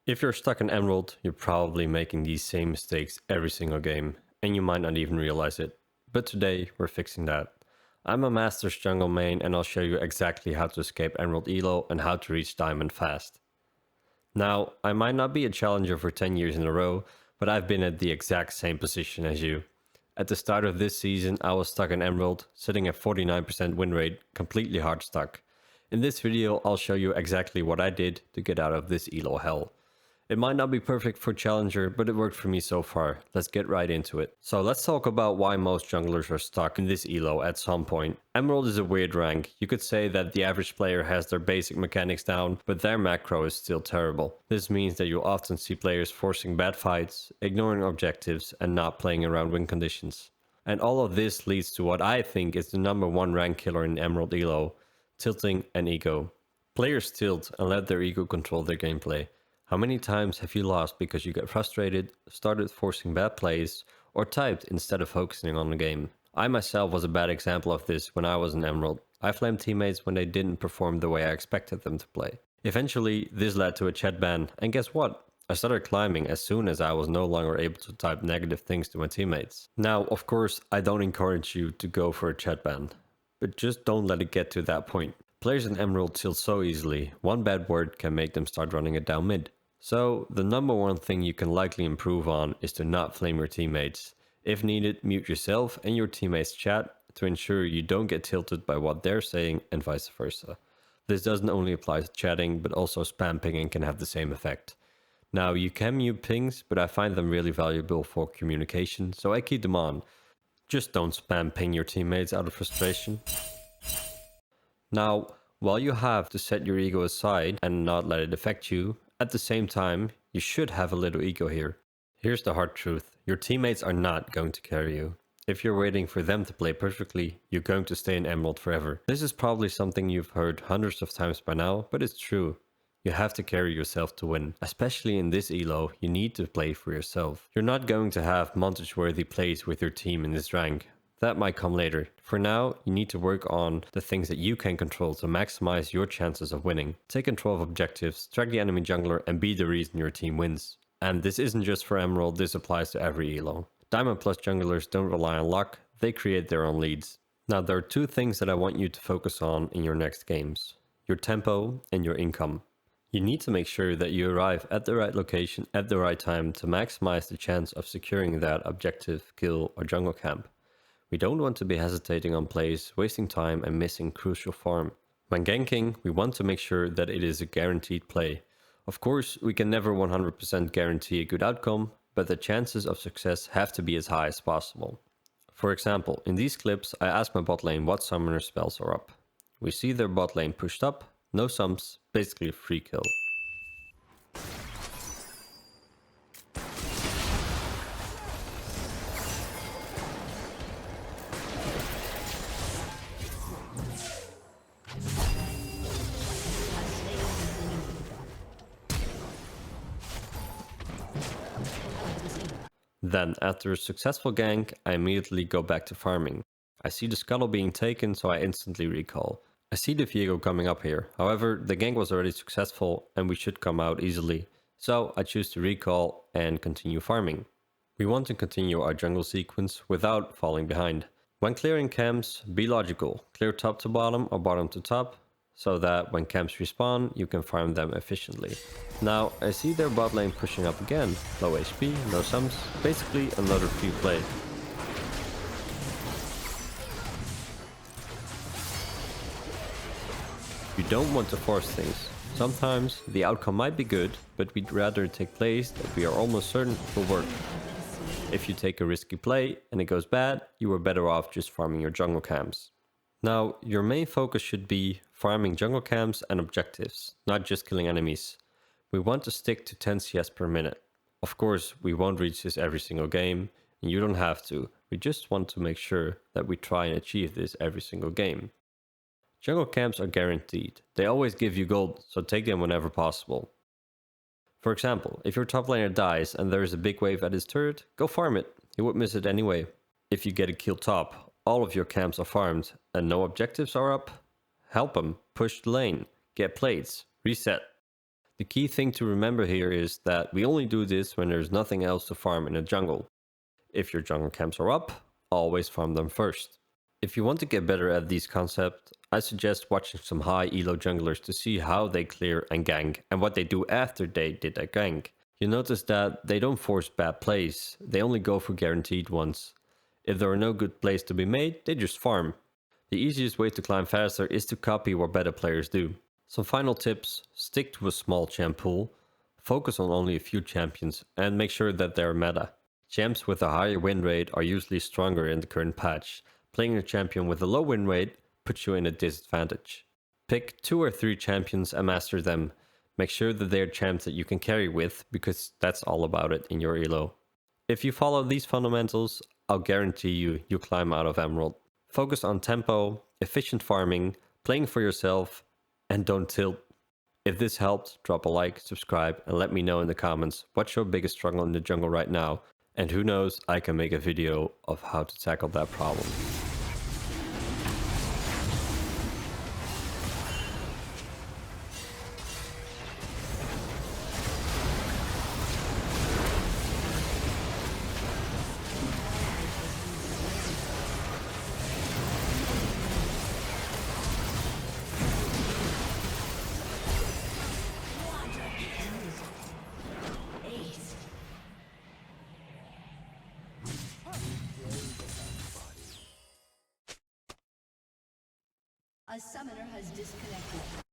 If you're stuck in Emerald, you're probably making these same mistakes every single game, and you might not even realize it. But today, we're fixing that. I'm a Masters jungle main, and I'll show you exactly how to escape Emerald Elo and how to reach Diamond fast. Now, I might not be a challenger for 10 years in a row, but I've been at the exact same position as you. At the start of this season, I was stuck in Emerald, sitting at 49% win rate, completely hard stuck. In this video, I'll show you exactly what I did to get out of this Elo hell. It might not be perfect for Challenger, but it worked for me so far. Let's get right into it. So let's talk about why most junglers are stuck in this Elo at some point. Emerald is a weird rank. You could say that the average player has their basic mechanics down, but their macro is still terrible. This means that you'll often see players forcing bad fights, ignoring objectives, and not playing around win conditions. And all of this leads to what I think is the #1 rank killer in Emerald Elo: tilting and ego. Players tilt and let their ego control their gameplay. How many times have you lost because you got frustrated, started forcing bad plays, or typed instead of focusing on the game? I myself was a bad example of this when I was in Emerald. I flamed teammates when they didn't perform the way I expected them to play. Eventually, this led to a chat ban, and guess what? I started climbing as soon as I was no longer able to type negative things to my teammates. Now, of course, I don't encourage you to go for a chat ban, but just don't let it get to that point. Players in Emerald tilt so easily, one bad word can make them start running it down mid. So, the #1 thing you can likely improve on is to not flame your teammates. If needed, mute yourself and your teammates' chat to ensure you don't get tilted by what they're saying and vice versa. This doesn't only apply to chatting, but also spam pinging can have the same effect. Now, you can mute pings, but I find them really valuable for communication, so I keep them on. Just don't spam ping your teammates out of frustration. Now, while you have to set your ego aside and not let it affect you, at the same time, you should have a little ego here. Here's the hard truth: your teammates are not going to carry you. If you're waiting for them to play perfectly, you're going to stay in Emerald forever. This is probably something you've heard hundreds of times by now, but it's true. You have to carry yourself to win. Especially in this Elo, you need to play for yourself. You're not going to have montage-worthy plays with your team in this rank. That might come later. For now, you need to work on the things that you can control to maximize your chances of winning. Take control of objectives, track the enemy jungler, and be the reason your team wins. And this isn't just for Emerald, this applies to every Elo. Diamond Plus junglers don't rely on luck, they create their own leads. Now, there are two things that I want you to focus on in your next games: your tempo and your income. You need to make sure that you arrive at the right location at the right time to maximize the chance of securing that objective, kill, or jungle camp. We don't want to be hesitating on plays, wasting time, and missing crucial farm. When ganking, we want to make sure that it is a guaranteed play. Of course, we can never 100% guarantee a good outcome, but the chances of success have to be as high as possible. For example, in these clips, I asked my bot lane what summoner spells are up. We see their bot lane pushed up, no sums, basically a free kill. Then, after a successful gank, I immediately go back to farming. I see the scuttle being taken, so I instantly recall. I see the Viego coming up here. However, the gank was already successful and we should come out easily. So I choose to recall and continue farming. We want to continue our jungle sequence without falling behind. When clearing camps, be logical. Clear top to bottom or bottom to top, so that when camps respawn, you can farm them efficiently. Now, I see their bot lane pushing up again. Low HP, no sums, basically another free play. You don't want to force things. Sometimes the outcome might be good, but we'd rather take plays that we are almost certain will work. If you take a risky play and it goes bad, you are better off just farming your jungle camps. Now, your main focus should be farming jungle camps and objectives, not just killing enemies. We want to stick to 10 CS per minute. Of course, we won't reach this every single game, and you don't have to. We just want to make sure that we try and achieve this every single game. Jungle camps are guaranteed. They always give you gold, so take them whenever possible. For example, if your top laner dies and there is a big wave at his turret, go farm it. He would miss it anyway. If you get a kill top, all of your camps are farmed and no objectives are up, help him, push the lane, get plates, reset. The key thing to remember here is that we only do this when there's nothing else to farm in a jungle. If your jungle camps are up, always farm them first. If you want to get better at these concepts, I suggest watching some high elo junglers to see how they clear and gank and what they do after they did a gank. You'll notice that they don't force bad plays, they only go for guaranteed ones. If there are no good plays to be made, they just farm. The easiest way to climb faster is to copy what better players do. Some final tips: stick to a small champ pool, focus on only a few champions, and make sure that they're meta. Champs with a higher win rate are usually stronger in the current patch. Playing a champion with a low win rate puts you in a disadvantage. Pick 2 or 3 champions and master them. Make sure that they're champs that you can carry with, because that's all about it in your elo. If you follow these fundamentals, I'll guarantee you'll climb out of Emerald. Focus on tempo, efficient farming, playing for yourself, and don't tilt. If this helped, drop a like, subscribe, and let me know in the comments what's your biggest struggle in the jungle right now. And who knows, I can make a video of how to tackle that problem. A summoner has disconnected.